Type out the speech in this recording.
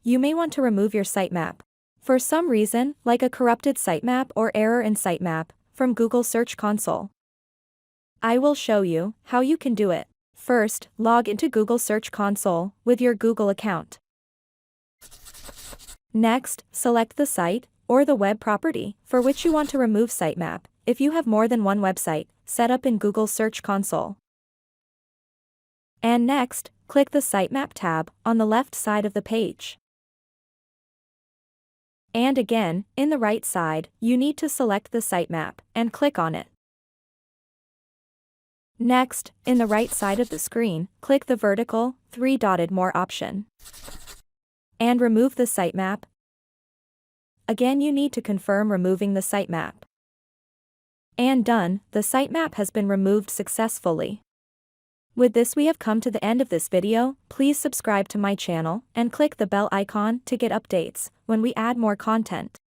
you may want to remove your sitemap. For some reason, like a corrupted sitemap or error in Sitemap, from Google Search Console. I will show you how you can do it. First, log into Google Search Console with your Google account. Next, select the site or the web property for which you want to remove sitemap if you have more than one website set up in Google Search Console. And next, click the Sitemap tab on the left side of the page. And again, in the right side, you need to select the sitemap and click on it. Next, in the right side of the screen, click the vertical, three-dotted More option. And remove the sitemap. Again, you need to confirm removing the sitemap. And done, the sitemap has been removed successfully. With this, we have come to the end of this video. Please subscribe to my channel and click the bell icon to get updates when we add more content.